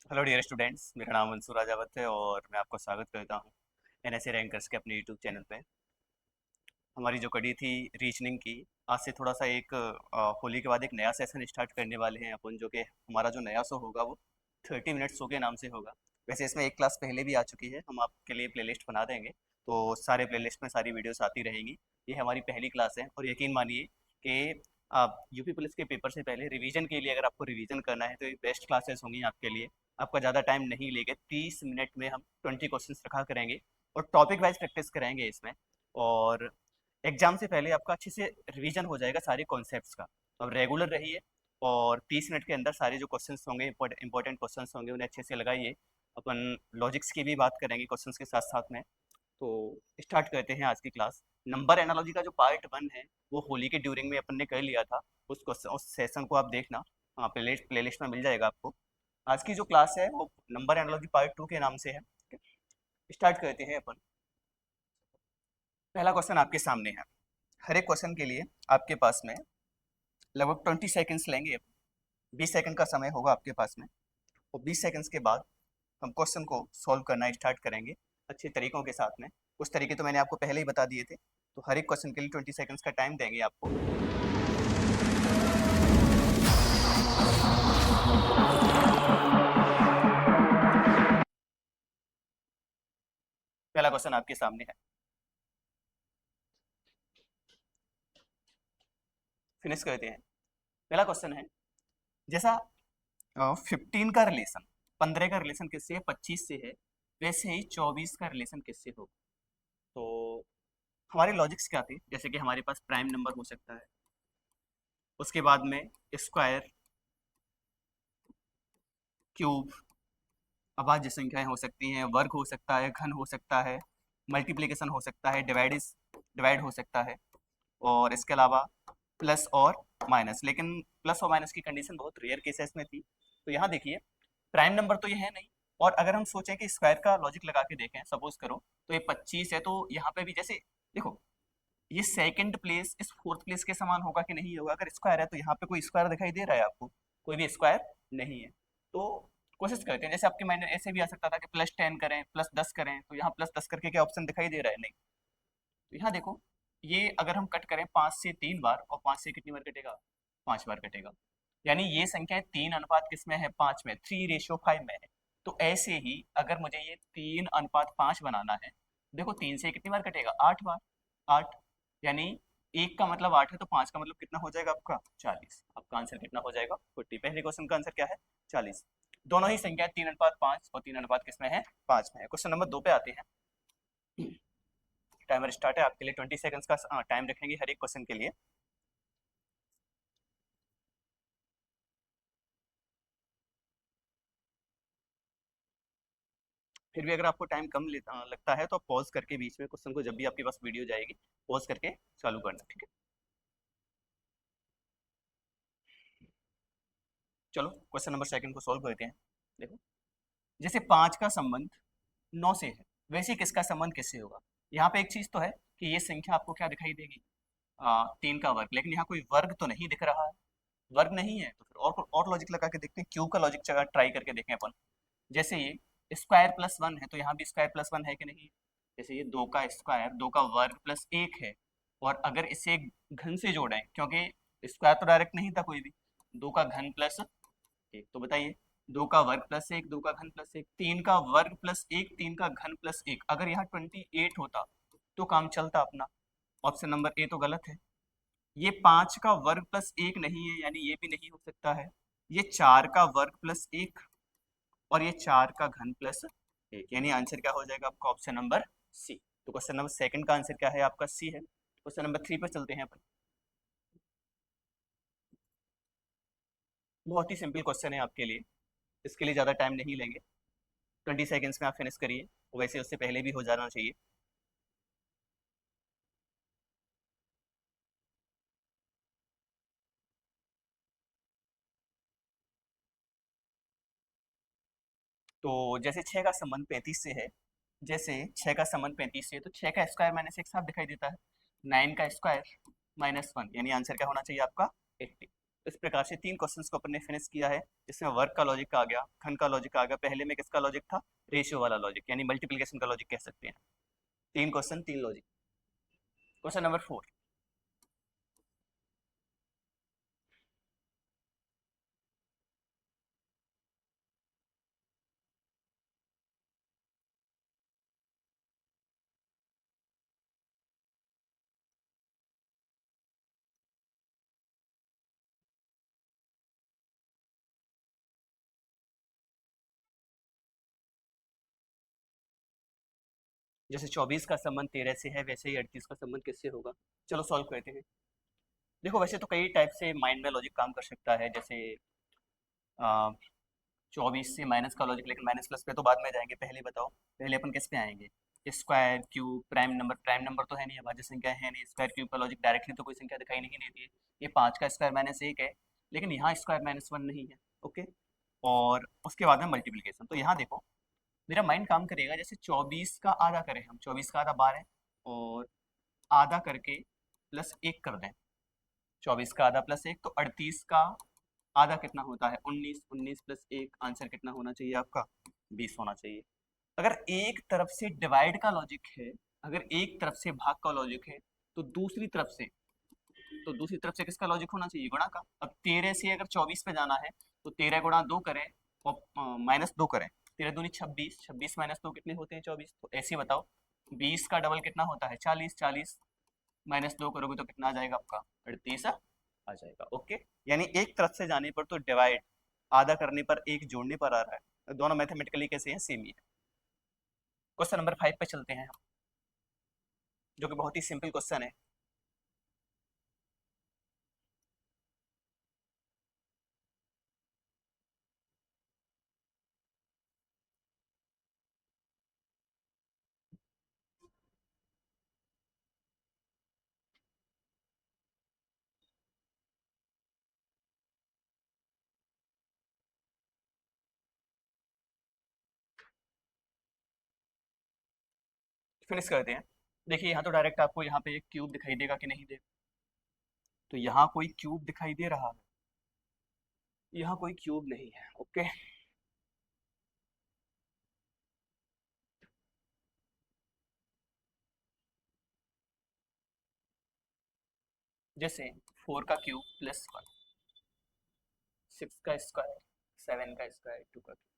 Hello dear students, मेरा नाम मंसूर राजावत है और मैं आपको स्वागत करता हूँ एनएसए रैंकर्स के अपने यूट्यूब चैनल पे। हमारी जो कड़ी थी रीजनिंग की, आज से थोड़ा सा एक होली के बाद एक नया सेशन स्टार्ट करने वाले हैं अपन, जो कि हमारा जो नया शो होगा वो 30 मिनट शो के नाम से होगा। वैसे इसमें एक क्लास पहले भी आ चुकी है, हम आपके लिए प्लेलिस्ट बना देंगे, तो सारे प्लेलिस्ट में सारी वीडियोस आती रहेंगी। ये हमारी पहली क्लास है और यकीन मानिए कि आप यूपी पुलिस के पेपर से पहले रिवीजन के लिए, अगर आपको रिवीजन करना है तो ये बेस्ट क्लासेस होंगी आपके लिए। आपका ज़्यादा टाइम नहीं लेंगे, 30 मिनट में हम 20 क्वेश्चन रखा करेंगे और टॉपिक वाइज प्रैक्टिस कराएंगे इसमें। और एग्जाम से पहले आपका अच्छे से रिवीजन हो जाएगा सारे कॉन्सेप्ट्स का। तो अब रेगुलर रहिए और 30 मिनट के अंदर सारे जो क्वेश्चंस होंगे, इंपॉर्टेंट क्वेश्चंस होंगे, उन्हें अच्छे से लगाइए। अपन लॉजिक्स की भी बात करेंगे क्वेश्चंस के साथ साथ में। तो स्टार्ट करते हैं आज की क्लास। नंबर एनालॉजी का जो पार्ट 1 है वो होली के ड्यूरिंग में अपन ने कर लिया था। उस क्वेश्चन, उस सेशन को आप देखना, हाँ प्लेलिस्ट में मिल जाएगा आपको। आज की जो क्लास है वो नंबर एनालॉजी पार्ट 2 के नाम से है। स्टार्ट करते हैं अपन। पहला क्वेश्चन आपके सामने है। हर एक क्वेश्चन के लिए आपके पास में लगभग 20 सेकेंड्स लेंगे। 20 सेकंड का समय होगा आपके पास में और 20 सेकंड्स के बाद हम क्वेश्चन को सॉल्व करना स्टार्ट करेंगे अच्छे तरीकों के साथ में। कुछ तरीके तो मैंने आपको पहले ही बता दिए थे। तो हर एक क्वेश्चन के लिए 20 सेकंड्स का टाइम देंगे आपको। पहला क्वेश्चन आपके सामने है, फिनिश करते हैं। पहला क्वेश्चन है, जैसा 15 का रिलेशन, 15 का रिलेशन किससे है? 25 से है। वैसे ही 24 का रिलेशन किससे होगा? तो हमारे लॉजिक्स क्या थे? जैसे कि हमारे पास प्राइम नंबर हो सकता है, उसके बाद में स्क्वायर, क्यूब, अभाज्य संख्याएं हो सकती हैं, वर्ग हो सकता है, घन हो सकता है, मल्टीप्लिकेशन हो सकता है, डिवाइड हो सकता है, और इसके अलावा प्लस और माइनस। लेकिन प्लस और माइनस की कंडीशन बहुत रेयर केसेस में थी। तो यहाँ देखिए, प्राइम नंबर तो ये है नहीं। और अगर हम सोचें कि स्क्वायर का लॉजिक लगा के देखें, सपोज करो तो ये 25 है, तो यहाँ पे भी जैसे देखो, ये सेकंड प्लेस इस फोर्थ प्लेस के समान होगा कि नहीं होगा? अगर स्क्वायर है तो यहाँ पे कोई स्क्वायर दिखाई दे रहा है आपको? कोई भी स्क्वायर नहीं है। तो कोशिश करते हैं, जैसे आपके माइंड में ऐसे भी आ सकता था कि +10 करें, +10 करें, तो यहाँ +10 करके क्या ऑप्शन दिखाई दे रहा है? नहीं। तो यहाँ देखो, ये अगर हम कट करें 5 से 3 बार, और 5 से कितनी बार कटेगा? 5 बार कटेगा। यानी ये संख्या 3 अनुपात किसमें है? 5 में, 3:5 में है। तो ऐसे ही अगर मुझे ये 3:5 बनाना है, देखो 3 से कितनी बार कटेगा? 8 बार। 8, यानी 1 का मतलब 8 है, तो 5 का मतलब कितना हो जाएगा आपका? 40। आपका आंसर कितना हो जाएगा? 40। पहले क्वेश्चन का आंसर क्या है? 40। दोनों ही संख्या 3:5 और 3 अनुपात किसमें है? 5 में है। क्वेश्चन नंबर 2 पे आते हैं। टाइमर स्टार्ट है आपके लिए, 20 सेकंड्स का टाइम रखेंगे हर एक क्वेश्चन के लिए। फिर भी अगर आपको टाइम कम लगता है तो आप पॉज करके बीच में क्वेश्चन को, जब भी आपके पास वीडियो जाएगी, पॉज करके चालू करना, ठीक है? चलो क्वेश्चन नंबर सेकंड को सॉल्व करते हैं। देखो, जैसे 5 का संबंध 9 से है, वैसे किसका संबंध किससे होगा? यहाँ पे एक चीज तो है कि ये संख्या आपको क्या दिखाई देगी? 3 का वर्ग। लेकिन यहाँ कोई वर्ग तो नहीं दिख रहा है। वर्ग नहीं है तो फिर और लॉजिक लगा के देखते हैं, क्यू का लॉजिक ट्राई करके देखें अपन। जैसे ये स्क्वायर प्लस 1 है, तो यहाँ भी स्क्वायर प्लस 1 है कि नहीं? जैसे ये 2 का स्क्वायर, 2 का वर्ग प्लस 1 है। और अगर इसे एक घन से जोड़ें, क्योंकि स्क्वायर तो डायरेक्ट नहीं था कोई भी, 2 का घन प्लस 1, तो बताइए, 2 का वर्ग प्लस 1, 2 का घन प्लस 1, 3 का वर्ग प्लस 1, 3 का घन प्लस 1, अगर यहाँ 28 होता तो काम चलता अपना। ऑप्शन नंबर ए तो गलत है। ये 5 का वर्ग प्लस 1 नहीं है, यानी ये भी नहीं हो सकता है। ये 4 का वर्ग प्लस 1 और ये 4 का घन प्लस 1, यानी आंसर क्या हो जाएगा आपका? Option number C. तो क्वेश्चन नंबर सेकंड का आंसर क्या है आपका? सी है। क्वेश्चन नंबर 3 पर चलते हैं अपन। बहुत ही सिंपल क्वेश्चन है आपके लिए, इसके लिए ज़्यादा टाइम नहीं लेंगे। 20 सेकेंड्स में आप फिनिश करिए, वैसे उससे पहले भी हो जाना चाहिए। तो जैसे 6 का संबंध 35 से है, जैसे 6 का संबंध 35 से है, तो 6 का स्क्वायर माइनस एक साथ दिखाई देता है। 9 का स्क्वायर -1, यानी आंसर क्या होना चाहिए आपका? 80। इस प्रकार से 3 क्वेश्चंस को अपन ने फिनिश किया है, जिसमें वर्क का लॉजिक आ गया, घन का लॉजिक आ गया, पहले में किसका लॉजिक था, रेशियो वाला लॉजिक यानी मल्टीप्लिकेशन का लॉजिक कह सकते हैं। 3 क्वेश्चन 3 लॉजिक। Question number 4। जैसे 24 का संबंध 13 से है, वैसे ही 38 का संबंध किससे होगा। चलो सॉल्व करते हैं। देखो वैसे तो कई टाइप से माइंड में लॉजिक काम कर सकता है, जैसे 24 से माइनस का लॉजिक, लेकिन माइनस प्लस पे तो बाद में जाएंगे, पहले बताओ पहले अपन किस पे आएंगे। स्क्वायर क्यूब प्राइम नंबर तो है नहीं, अभाज्य संख्या है नहीं, स्क्वायर क्यूब का लॉजिक डायरेक्टली तो कोई संख्या दिखाई नहीं देती है। ये 5 का स्क्वायर माइनस 1 है, लेकिन यहाँ स्क्वायर माइनस 1 नहीं है। ओके, और उसके बाद में मल्टीप्लीकेशन। तो यहाँ देखो मेरा माइंड काम करेगा, जैसे 24 का आधा करें हम, 24 का आधा 12 और आधा करके प्लस 1 कर दें। 24 का आधा प्लस 1 तो 38 का आधा कितना होता है, 19। 19 प्लस 1 आंसर कितना होना चाहिए आपका, 20 होना चाहिए। अगर एक तरफ से डिवाइड का लॉजिक है, अगर एक तरफ से भाग का लॉजिक है, तो दूसरी तरफ से किसका लॉजिक होना चाहिए, गुणा का। अब 13 से अगर 24 पे जाना है, तो 13 गुणा 2 करें और माइनस 2 करें। 13 दूनी 26, 26 माइनस 2 कितने होते हैं, 24। तो ऐसे ही बताओ 20 का डबल कितना होता है, 40। 40 माइनस 2 करोगे तो कितना आ जाएगा आपका, 38 आ जाएगा। ओके, यानी एक तरफ से जाने पर तो डिवाइड, आधा करने पर एक जोड़ने पर आ रहा है। दोनों मैथमेटिकली कैसे हैं, सेम ही है। क्वेश्चन नंबर 5 पे चलते हैं हम, जो कि बहुत ही सिंपल क्वेश्चन है। फिनिश करते हैं। देखिए यहाँ तो डायरेक्ट आपको यहाँ पे एक क्यूब दिखाई देगा कि नहीं देगा, तो यहाँ कोई क्यूब दिखाई दे रहा है, यहाँ कोई क्यूब नहीं है। ओके, जैसे 4 का क्यूब प्लस 1, 6 का स्क्वायर, 7 का स्क्वायर, 2 का क्यूब।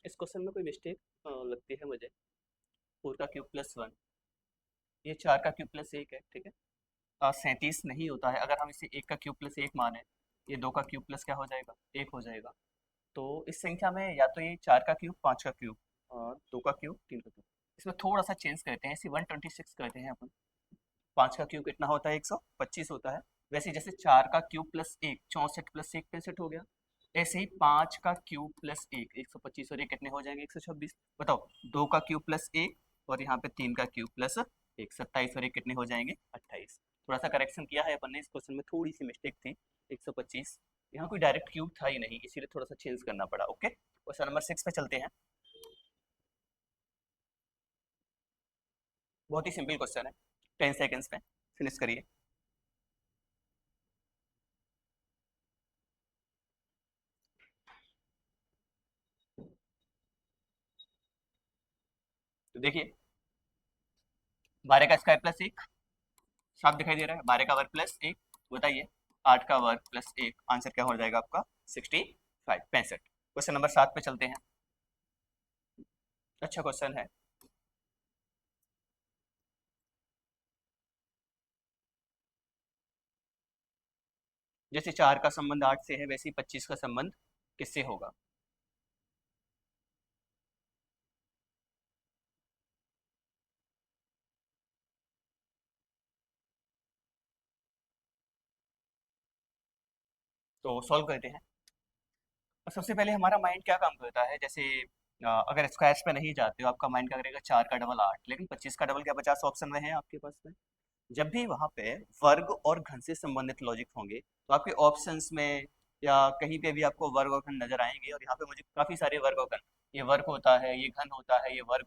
इस क्वेश्चन में कोई मिस्टेक लगती है मुझे। 4 का क्यूब प्लस 1, ये 4 का क्यूब प्लस 1 है, ठीक है। 37 नहीं होता है, अगर हम इसे 1 का क्यूब प्लस 1 माने, ये 2 का क्यूब प्लस क्या हो जाएगा, 1 हो जाएगा। तो इस संख्या में या तो ये 4 का क्यूब, 5 का क्यूब और 2 का क्यूब, 3 का क्यूब। इसमें थोड़ा सा चेंज करते हैं, इसे 126 करते हैं अपन। 5 का क्यूब कितना होता है, 125 होता है। वैसे जैसे 4 का क्यूब प्लस 1 64 प्लस 1 65 हो गया, ऐसे ही 5 का क्यूब प्लस 1 125 और ये कितने हो जाएंगे, 126। बताओ 2 का क्यूब प्लस 1 और यहाँ पे 3 का क्यूब प्लस 1 27 और ये कितने हो जाएंगे, 28। थोड़ा सा करेक्शन किया है अपन ने, इस क्वेश्चन में थोड़ी सी मिस्टेक थी। 125 यहाँ कोई डायरेक्ट क्यूब था ही नहीं, इसीलिए थोड़ा सा चेंज करना पड़ा। ओके, क्वेश्चन नंबर 6 पे चलते हैं। बहुत ही सिंपल क्वेश्चन है, 10 सेकेंड्स में फिनिश करिए। तो देखिए 12 का स्क्वायर प्लस 1 साफ दिखाई दे रहा है, 12 का वर्ग प्लस 1, बताइए 8 का वर्ग प्लस 1 आंसर क्या हो जाएगा आपका, 65 65। क्वेश्चन नंबर 7 पे चलते हैं। अच्छा क्वेश्चन है। जैसे 4 का संबंध 8 से है, वैसे ही 25 का संबंध किससे होगा। तो सॉल्व करते हैं। और सबसे पहले हमारा माइंड क्या काम करता है, जैसे अगर स्क्वायर्स पे नहीं जाते हो, आपका माइंड क्या करेगा, 4 का डबल 8, लेकिन 25 का डबल क्या 50 ऑप्शन में है आपके पास में। जब भी वहां पे वर्ग और घन से संबंधित लॉजिक होंगे तो आपके ऑप्शंस में या कहीं पे भी आपको वर्ग और घन नजर आएंगे, और यहाँ पे मुझे काफी सारे वर्ग और घन, ये वर्ग होता है, ये घन होता है, ये वर्ग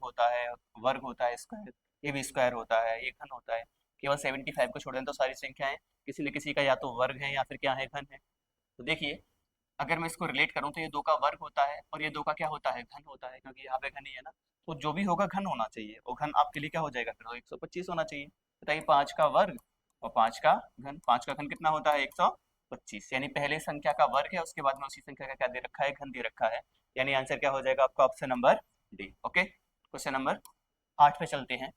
होता है स्क्वायर, ये भी स्क्वायर होता है, ये घन होता है। केवल 75 को छोड़ दें तो सारी संख्याएं किसी न किसी का या तो वर्ग है या फिर क्या है, घन है। तो देखिए, अगर मैं इसको रिलेट करूँ तो ये 2 का वर्ग होता है और ये 2 का क्या होता है, घन होता है, क्योंकि यहाँ पे घन ही है ना। तो जो भी होगा घन होना चाहिए, और घन आपके लिए क्या हो जाएगा फिर, तो 125 होना चाहिए। बताइए, 5 का वर्ग और 5 का घन, 5 का घन कितना होता है, 125। यानी पहले संख्या का वर्ग है, उसके बाद में उसी संख्या का क्या दे रखा है, घन दे रखा है। यानी आंसर क्या हो जाएगा आपका, option number D. Okay, question number 8 पे चलते हैं।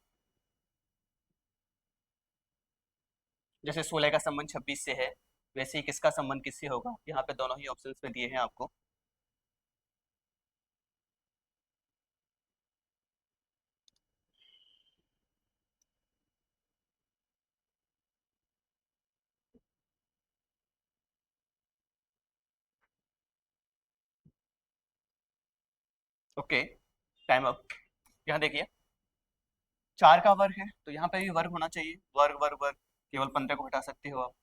जैसे 16 का संबंध 26 से है, वैसे ही किसका संबंध किससे होगा, यहाँ पे दोनों ही ऑप्शंस में दिए हैं आपको। Okay, time up. यहाँ देखिए, 4 का वर्ग है तो यहाँ पे भी वर्ग होना चाहिए, वर्ग वर्ग वर्ग, केवल 15 को हटा सकते हो आप।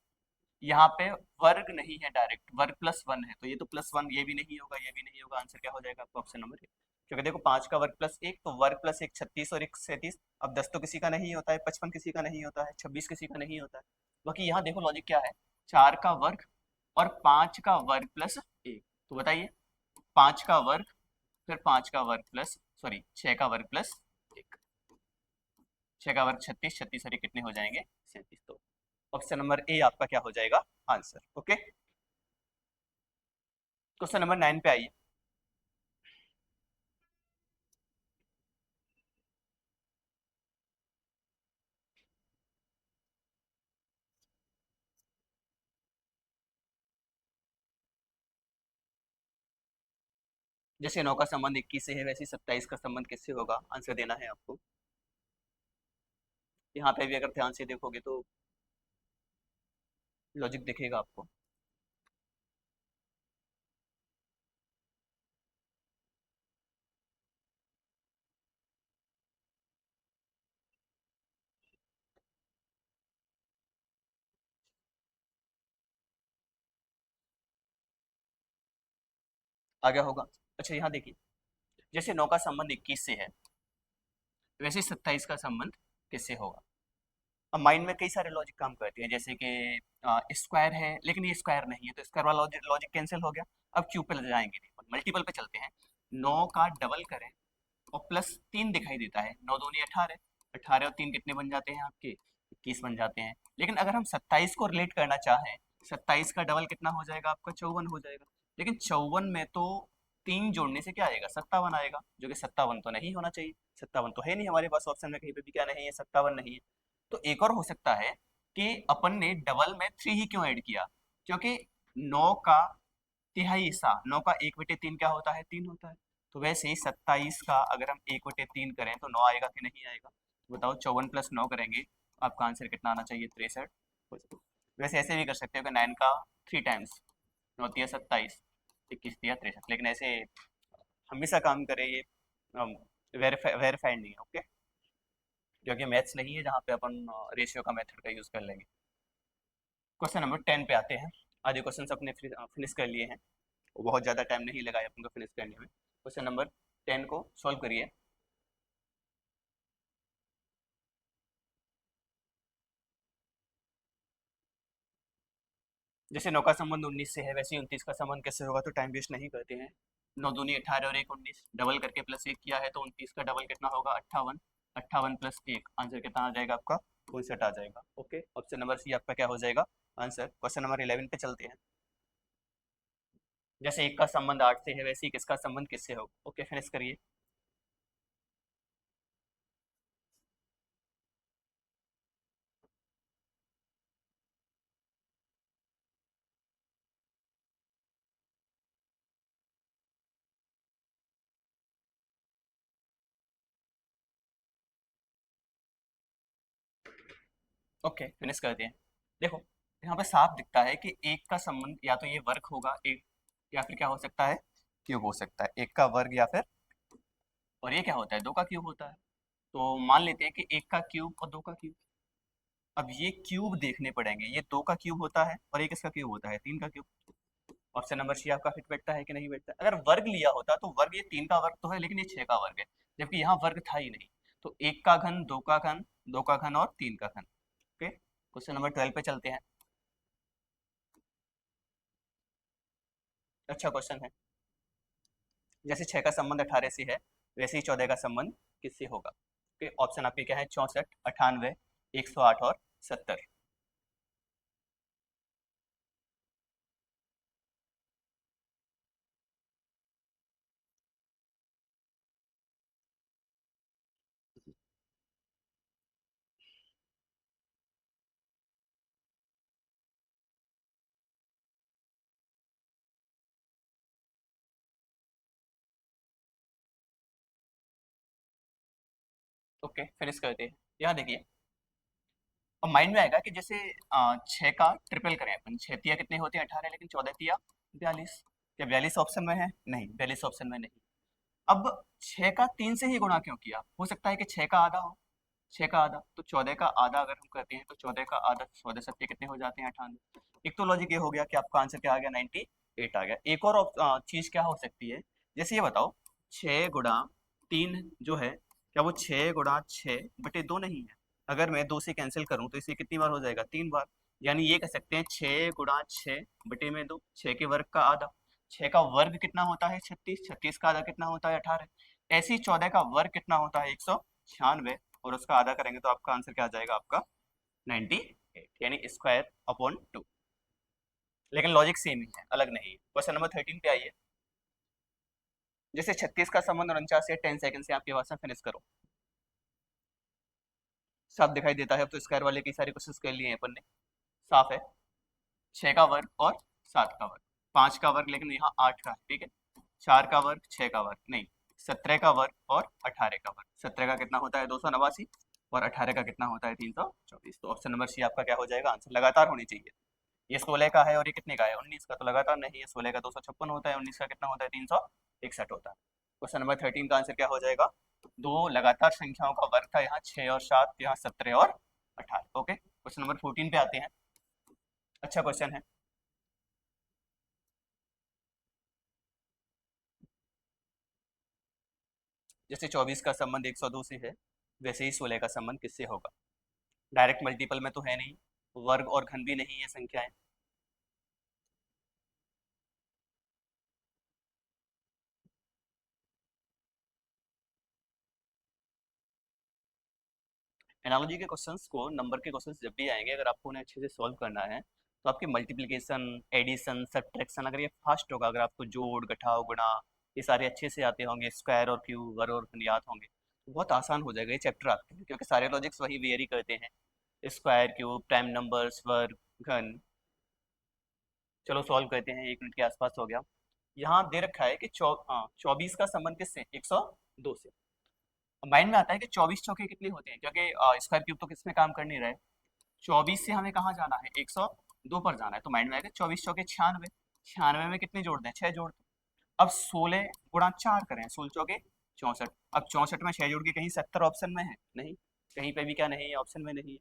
यहाँ पे वर्ग नहीं है, डायरेक्ट वर्ग प्लस वन है, तो ये तो प्लस वन, ये भी नहीं होगा, ये भी नहीं होगा। आंसर क्या हो जाएगा आपका, ऑप्शन नंबर ए। क्योंकि देखो, 5 का वर्ग प्लस एक, तो वर्ग प्लस एक 36 और एक 37। अब 10 तो किसी का नहीं होता है, 55 किसी का नहीं होता है, 26 किसी का नहीं होता है। बाकी यहाँ देखो लॉजिक क्या है, 4 का वर्ग और 5 का वर्ग प्लस एक। तो बताइए, 5 का वर्ग फिर 5 का वर्ग प्लस, सॉरी 6 का वर्ग प्लस एक, 6 का वर्ग 36, 36 और ये कितने हो जाएंगे, 37। तो ऑप्शन नंबर ए आपका क्या हो जाएगा, आंसर। ओके, क्वेश्चन नंबर 9 पे आइए। जैसे 9 का संबंध 21 से है, वैसे 27 का संबंध किससे होगा, आंसर देना है आपको। यहाँ पे भी अगर ध्यान से देखोगे तो लॉजिक दिखेगा आपको। आ गया होगा। अच्छा, यहाँ देखिए, जैसे 9 का संबंध 21 से है, वैसे 27 का संबंध किससे होगा। अब माइंड में कई सारे लॉजिक काम करते हैं, जैसे कि स्क्वायर है लेकिन ये स्क्वायर नहीं है, तो स्क्वायर वाला लॉजिक लॉजिक कैंसिल हो गया। अब क्यूब पे ले जाएंगे, मल्टीपल पे चलते हैं। 9 का डबल करें और प्लस 3 दिखाई देता है, 9 दूनी 18, 18 और 3 कितने बन जाते हैं आपके, 21 बन जाते हैं। लेकिन अगर हम 27 को रिलेट करना चाहें, 27 का डबल कितना हो जाएगा आपका, 54 हो जाएगा। लेकिन 54 में तो 3 जोड़ने से क्या आएगा, 57 आएगा, जो कि 57 तो नहीं होना चाहिए। 57 तो है नहीं हमारे पास, ऑप्शन में कहीं पे भी क्या नहीं है, 57 नहीं है। तो एक और हो सकता है कि अपन ने डबल में 3 ही क्यों ऐड किया, क्योंकि 9 का तिहाई हिस्सा, 9 का 1/3 क्या होता है, 3 होता है। तो वैसे ही 27 का अगर हम 1/3 करें तो 9 आएगा कि नहीं आएगा, तो बताओ, 54 प्लस 9 करेंगे, आपका आंसर कितना आना चाहिए, 63। वैसे ऐसे भी कर सकते हो कि 9 का 3 टाइम्स, 9 तिया 27, 21 तिया 63, लेकिन ऐसे हमेशा काम करे ये वेरीफाइड नहीं है। ओके, क्योंकि मैथ्स नहीं है जहाँ पे अपन रेशियो का मेथड का यूज़ कर लेंगे। क्वेश्चन नंबर 10 पे आते हैं। आधे क्वेश्चन अपने फिनिश कर लिए हैं, बहुत ज़्यादा टाइम नहीं लगाया अपन को फिनिश करने में। क्वेश्चन नंबर 10 को सॉल्व करिए। जैसे 9 का संबंध 19 से है, वैसे ही 29 का संबंध कैसे होगा, तो टाइम वेस्ट नहीं करते हैं। 9 दूनी 18 और 1 19, डबल करके प्लस 1 किया है, तो 29 का डबल कितना होगा, 58, 58 प्लस 1, आंसर कितना आ जाएगा आपका, 59 आ जाएगा। ओके, ऑप्शन नंबर सी आपका क्या हो जाएगा, आंसर। क्वेश्चन नंबर 11 पे चलते हैं। जैसे 1 का संबंध 8 से है, वैसे ही किसका संबंध किससे होगा। ओके, फिनिश करिए। ओके, फिनिश करते हैं। देखो, यहाँ पे साफ दिखता है कि 1 का संबंध या तो ये वर्ग होगा एक, या फिर क्या हो सकता है, क्यूब हो सकता है। 1 का वर्ग या फिर, और ये क्या होता है, 2 का क्यूब होता है। तो मान लेते हैं कि 1 का क्यूब और 2 का क्यूब। अब ये क्यूब देखने पड़ेंगे, ये 2 का क्यूब होता है और एक इसका क्यूब होता है, 3 का क्यूब। ऑप्शन नंबर सी आपका फिट बैठता है कि नहीं बैठता? अगर वर्ग लिया होता तो वर्ग, ये 3 का वर्ग तो है लेकिन ये 6 का वर्ग है, जबकि यहाँ वर्ग था ही नहीं। तो 1 का घन, 2 का घन, 2 का घन और 3 का घन। ओके, क्वेश्चन नंबर 12 पे चलते हैं। अच्छा क्वेश्चन है। जैसे 6 का संबंध 18 से है, वैसे ही 14 का संबंध किससे होगा? ओके, ऑप्शन आपके क्या है? 64, 98, 108 और 70। ओके, फिनिश करते हैं। यहाँ देखिए, अब माइंड में आएगा कि जैसे 6 का ट्रिपल करें अपन, 6 तिया कितने होते हैं? 18, लेकिन 14 तिया 42। क्या 42 ऑप्शन में है? नहीं, 42 ऑप्शन में नहीं। अब 6 का 3 से ही गुणा क्यों किया? हो सकता है कि 6 का आधा हो, 6 का आधा, तो 14 का आधा अगर हम करते हैं तो 14 का आधा, 14 सत्ते कितने हो जाते हैं? 98। एक तो लॉजिक ये हो गया कि आपका आंसर क्या आ गया? 98 आ गया। एक और चीज क्या हो सकती है, जैसे ये बताओ, 6 गुणा 3 जो है, क्या वो 6 गुणा 6 बटे 2 नहीं है? अगर मैं 2 से कैंसिल करूं तो इसे कितनी बार हो जाएगा? 3 बार। यानी ये कह सकते हैं 6 गुणा 6 बटे में 2, 6 के वर्ग का आधा। 6 का वर्ग कितना होता है? 36। 36 का आधा कितना होता है? 18। ऐसे ही 14 का वर्ग कितना होता है? 196, और उसका आधा करेंगे तो आपका आंसर क्या आ जाएगा? आपका 98, यानी स्क्वायर अपॉन 2। लेकिन लॉजिक सेम ही है, अलग नहीं है। क्वेश्चन नंबर 13 पे आइए। जैसे 36 का संबंध 49 से, 10 सेकंड से आपके पास में, फिनिश करो। साफ दिखाई देता है? अब तो स्क्वायर वाले कई सारे क्वेश्चंस कर लिए हैं अपन ने, साफ है। 6 का वर्ग और 7 का वर्ग, 5 का वर्ग लेकिन यहाँ 8 का है, ठीक है। 4 का वर्ग, 6 का वर्ग नहीं, 17 का वर्ग और 18 का वर्ग। 17 का कितना होता है? 289, और 18 का कितना होता है? 324। तो ऑप्शन नंबर सी आपका क्या हो जाएगा? आंसर लगातार होनी चाहिए। ये 16 का है और ये कितने का है? 19 का, तो लगातार नहीं है। 16 का 256 होता है, 19 का कितना होता है? 361 होता है। क्वेश्चन नंबर 13 का आंसर क्या हो जाएगा? दो लगातार संख्याओं का वर्ग था, यहाँ 6 और 7, यहाँ 17 और 18। ओके, क्वेश्चन नंबर 14 पे आते हैं। अच्छा क्वेश्चन है। जैसे 24 का संबंध 102 से है, वैसे ही 16 का संबंध किससे होगा? डायरेक्ट मल्टीपल में तो है नहीं, वर्ग और घन भी नहीं है संख्याएं। एनालॉजी के क्वेश्चंस को, नंबर के क्वेश्चंस जब भी आएंगे, अगर आपको उन्हें अच्छे से सॉल्व करना है, तो आपकी मल्टीप्लिकेशन, एडिशन, सब्ट्रैक्शन अगर ये फास्ट होगा, अगर आपको जोड़, घटाव, गुणा ये सारे अच्छे से आते होंगे, स्क्वायर और क्यूब, वर्ग और घन याद होंगे, तो बहुत आसान हो जाएगा ये चैप्टर आपके लिए, क्योंकि सारे लॉजिक्स वही वेरी करते हैं। स्क्वायर, क्यूब, प्राइम नंबर्स, वर्ग, घन। चलो सॉल्व करते हैं, 1 मिनट के आसपास हो गया। यहाँ दे रखा है कि 24 का संबंध किससे? 102 से। माइंड में आता है कि 24 चौके कितने होते हैं, क्योंकि स्क्वायर क्यूब तो किसमें काम कर नहीं रहे। 24 से हमें कहाँ जाना है? 102 पर जाना है, तो माइंड में आएगा 24 चौके 96। 96 में कितने जोड़ दें? 6 जोड़ दें। अब 16 गुणा 4 करें, 16 चौके 64। अब 64 में 6 जोड़ के कहीं 70 ऑप्शन में है? नहीं, कहीं पे भी क्या नहीं है? ऑप्शन में नहीं है।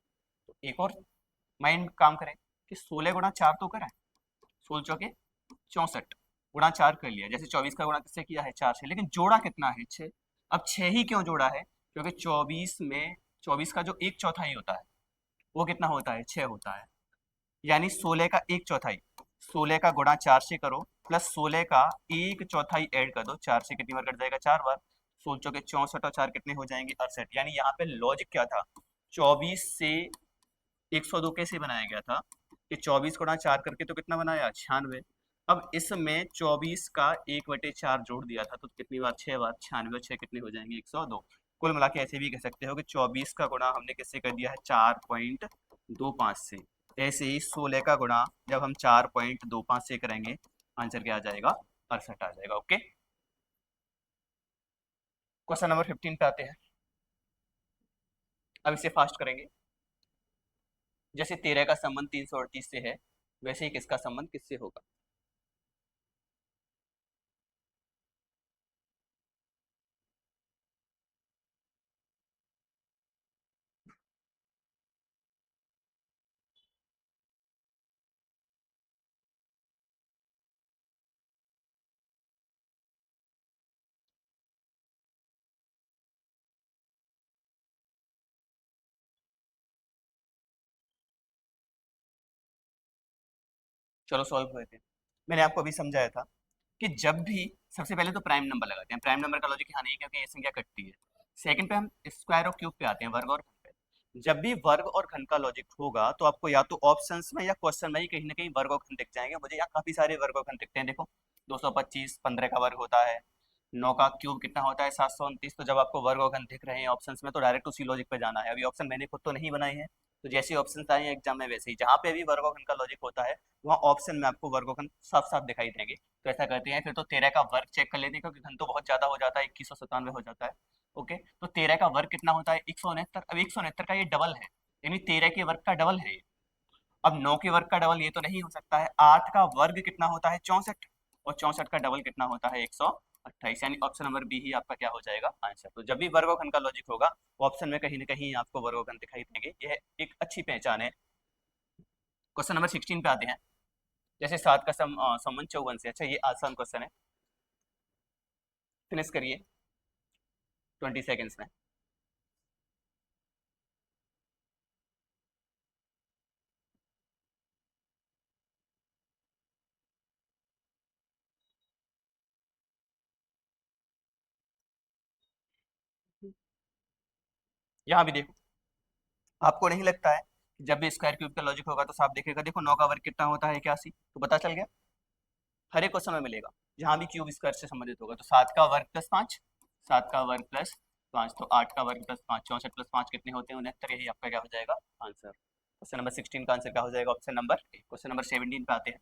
तो एक और माइंड काम करें कि 16 गुणा 4 तो करें, 16 चौके 64, गुणा 4 कर लिया। जैसे 24 का गुणा किससे किया है? 4 से, लेकिन जोड़ा कितना है? 6। अब 6 ही क्यों जोड़ा है? क्योंकि 24 में 24 का जो एक चौथाई होता है वो कितना होता है? 6 होता है। यानी 16 का एक चौथाई, 16 का गुणा 4 से करो, प्लस 16 का एक चौथाई ऐड कर दो। 4 से कितनी बार कट जाएगा? 4 बार। 16 चौके 64 और 4 कितने हो जाएंगे? 68। यानी यहाँ पे लॉजिक क्या था? 24 से 102 कैसे बनाया गया था कि 24 गुणा 4 करके तो कितना बनाया? 96। अब इसमें 24 का 1/4 जोड़ दिया था, तो कितनी बार? 6 बार। 96 और 6 कितने हो जाएंगे? 102। कुल मिला के ऐसे भी कह सकते हो कि 24 का गुणा हमने किससे कर दिया है? 4.25 से। ऐसे ही 16 का गुणा जब हम 4.25 से करेंगे, आंसर क्या आ जाएगा? 68 आ जाएगा। ओके, क्वेश्चन नंबर 15 पे आते हैं। अब इसे फास्ट करेंगे। जैसे 13 का संबंध 338 से है, वैसे ही किसका संबंध किससे होगा? चलो सॉल्व करते हैं। मैंने आपको अभी समझाया था कि जब भी सबसे पहले तो प्राइम नंबर लगाते हैं। प्राइम नंबर का लॉजिक यहाँ नहीं है क्योंकि ये संख्या कटती है। सेकंड पे हम स्क्वायर और क्यूब पे आते हैं, वर्ग और घन पे। जब भी वर्ग और घन का लॉजिक होगा तो आपको या तो ऑप्शंस में या क्वेश्चन में ही कहीं ना कहीं वर्ग और घन दिख जाएंगे। मुझे यहाँ काफी सारे वर्ग और घन दिखते हैं, देखो 225, 15 का वर्ग होता है, 9 का क्यूब कितना होता है 729। तो जब आपको वर्ग और घन दिख रहे हैं ऑप्शंस में तो डायरेक्ट उसी लॉजिक पे जाना है। अभी ऑप्शन मैंने खुद तो नहीं बनाए हैं, तो जैसे ऑप्शन आए हैं एग्जाम में वैसे ही जहाँ पे भी वर्ग और घन का लॉजिक होता है वहाँ ऑप्शन में आपको वर्ग और घन साफ साफ दिखाई देंगे। तो ऐसा करते हैं, फिर तो 13 का वर्ग चेक कर लेते हैं क्योंकि घन तो बहुत ज्यादा हो जाता है, 2197 हो जाता है। ओके, तो 13 का वर्ग कितना होता है 169। अब 169 का ये डबल है, यानी 13 के वर्ग का डबल है ये। अब 9 के वर्ग का डबल ये तो नहीं हो सकता है। 8 का वर्ग कितना होता है 64, और 64 का डबल कितना होता है 128, यानी ऑप्शन नंबर बी ही आपका क्या हो जाएगा आंसर। तो जब भी वर्ग और घन का लॉजिक होगा ऑप्शन में कहीं ना कहीं आपको वर्ग और घन दिखाई देंगे, यह एक अच्छी पहचान है। क्वेश्चन नंबर 16 पे आते हैं। जैसे 7 का संबंध 54 से। अच्छा, ये आसान क्वेश्चन है, फिनिश करिए 20 सेकेंड्स में। यहाँ भी देखो, आपको नहीं लगता है कि जब भी स्क्वायर क्यूब का लॉजिक होगा तो साफ दिखेगा। देखो 9 का वर्ग कितना होता है 81, तो पता चल गया, हर एक क्वेश्चन में मिलेगा जहां भी क्यूब स्क्वायर से संबंधित होगा। तो 7 का वर्ग प्लस 5, 7 का वर्ग प्लस 5, तो 8 का वर्ग प्लस 5, 64 प्लस 5 कितने होते हैं 69। यही आपका क्या हो जाएगा आंसर। क्वेश्चन नंबर 16 का आंसर क्या हो जाएगा option number A. Question number 17 पे आते हैं।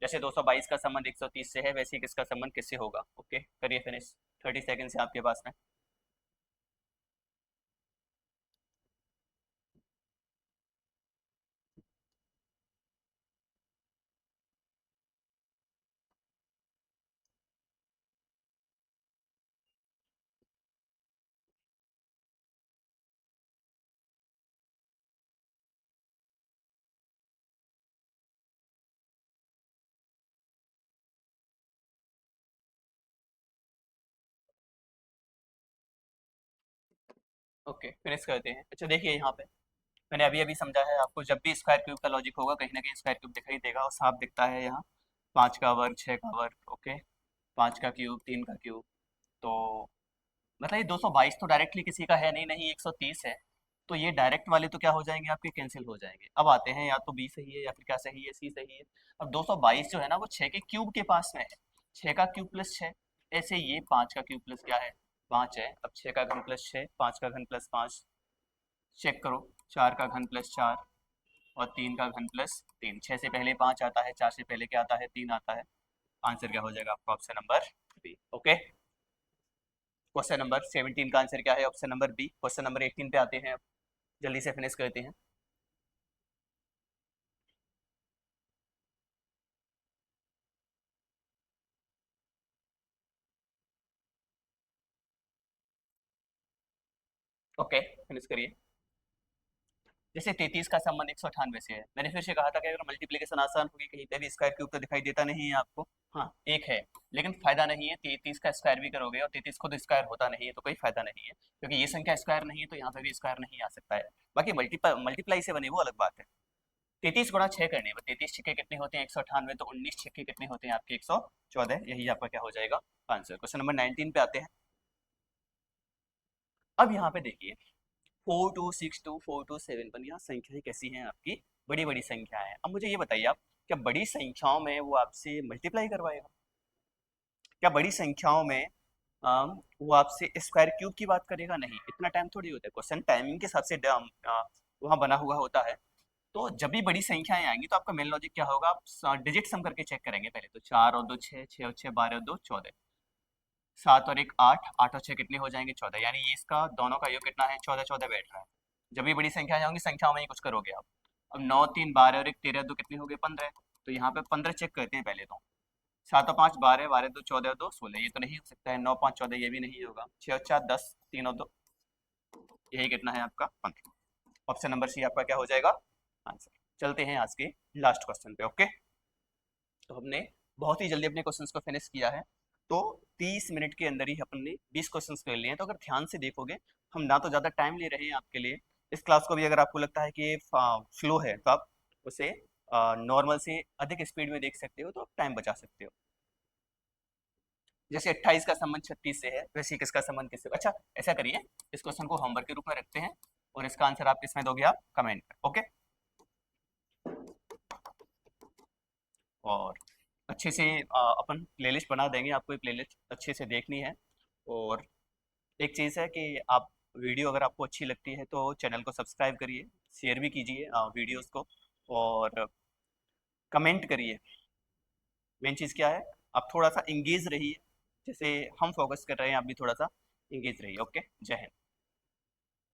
जैसे 222 का संबंध 130 से है वैसे ही किसका संबंध किससे होगा। ओके, करिए फिनिश, 30 सेकेंड से आपके पास में। ओके, फिनिश करते हैं। अच्छा देखिए यहाँ पे मैंने अभी अभी समझा है आपको, जब भी स्क्वायर क्यूब का लॉजिक होगा कहीं ना कहीं स्क्वायर क्यूब दिखाई देगा, और साफ दिखता है यहाँ 5 का वर्ग 6 का वर्ग। ओके, 5 का क्यूब 3 का क्यूब, तो मतलब ये 222 तो डायरेक्टली किसी का है नहीं, नहीं 130 है। तो ये डायरेक्ट वाले तो क्या हो जाएंगे आपके कैंसिल हो जाएंगे। अब आते हैं, या तो बी सही है या फिर क्या सही है, सी सही है। अब 222 जो है ना वो 6 के क्यूब के पास में है, 6 का क्यूब प्लस 6। ऐसे ये 5 का क्यूब प्लस क्या है 5 है। अब 6 का घन प्लस 6, 5 का घन प्लस 5, चेक करो 4 का घन प्लस 4 और 3 का घन प्लस 3। 6 से पहले 5 आता है, 4 से पहले क्या आता है 3 आता है। आंसर क्या हो जाएगा आपका option number B. Okay, question number 17 का आंसर क्या है option number B. Question number 18 पे आते हैं, जल्दी से फिनिश करते हैं। ओके, फिनिश करिए। जैसे 33 का संबंध 198 से है, मैंने फिर से कहा था कि अगर मल्टीप्लिकेशन आसान होगी कहीं पे भी स्क्वायर क्यूब तो दिखाई देता नहीं है आपको। हाँ एक है, लेकिन फायदा नहीं है, 33 का स्क्वायर भी करोगे और 33 खुद स्क्वायर होता नहीं है तो कोई फायदा नहीं है, क्योंकि ये संख्या स्क्वायर नहीं है तो यहाँ पे भी स्क्वायर नहीं आ सकता है। बाकी मल्टीप्लाई से बने वो अलग बात है। 33 गुणा 6 करने में 33 छक्के कितने होते हैं 198, तो 19 छक्के कितने होते हैं आपके 114। यही आपका क्या हो जाएगा आंसर। क्वेश्चन नंबर 19 पे आते हैं। अब यहाँ पे देखिए 4262 4271, यहाँ संख्याएं कैसी हैं आपकी, बड़ी बड़ी संख्या है। अब मुझे ये बताइए आप, क्या बड़ी संख्याओं में वो आपसे मल्टीप्लाई करवाएगा, क्या बड़ी संख्याओं में वो आपसे स्क्वायर क्यूब की बात करेगा, नहीं, इतना टाइम थोड़ी होता है। क्वेश्चन टाइमिंग के हिसाब से वहाँ बना हुआ होता है। तो जब भी बड़ी संख्याएं आएंगी तो आपका मेन लॉजिक क्या होगा, आप डिजिट सम करके चेक करेंगे पहले। तो 4 और 2 6, 6 और 6 12 और 2 14, 7 और 1 8, 8 और 6 कितने हो जाएंगे 14, यानी ये इसका दोनों का योग कितना है 14 14 बैठ रहा है। जब भी बड़ी संख्या होंगी संख्याओं में ही कुछ करोगे आप। अब 9 3 12 और 1 13 2 कितने हो गए 15, तो यहाँ पे 15 चेक करते हैं पहले तो। 7 और 5 12, 12 2 14 और 2 16, ये तो नहीं हो सकता है। 9 5 14 ये भी नहीं होगा। 6 और 4 10, 3 और 2, यही कितना है आपका 15। ऑप्शन नंबर सी आपका क्या हो जाएगा आंसर। चलते हैं आज के लास्ट क्वेश्चन पे। ओके, तो हमने बहुत ही जल्दी अपने क्वेश्चंस को फिनिश किया है। तो 30 मिनट के अंदर ही हमने 20 क्वेश्चंस कर लिए हैं। तो अगर ध्यान से देखोगे हम ना तो ज़्यादा टाइम ले रहे हैं आपके लिए। इस क्लास को भी अगर आपको लगता है कि ये फ्लो है तो आप उसे नॉर्मल से अधिक स्पीड में देख सकते हो तो आप टाइम बचा सकते हो। जैसे 28 का संबंध 36 से है, वैसे 21 का संबंध किससे? अच्छा, ऐसा करिए, इस क्वेश्चन को होमवर्क के रूप में रखते हैं और इसका आंसर आप किसमें दोगे? आप कमेंट में। ओके, और अच्छे से अपन प्लेलिस्ट बना देंगे, आपको ये प्लेलिस्ट अच्छे से देखनी है। और एक चीज़ है कि आप वीडियो अगर आपको अच्छी लगती है तो चैनल को सब्सक्राइब करिए, शेयर भी कीजिए वीडियोस को, और कमेंट करिए। मेन चीज़ क्या है, आप थोड़ा सा इंगेज रहिए, जैसे हम फोकस कर रहे हैं, आप भी थोड़ा सा इंगेज रहिए। ओके, जय हिंद।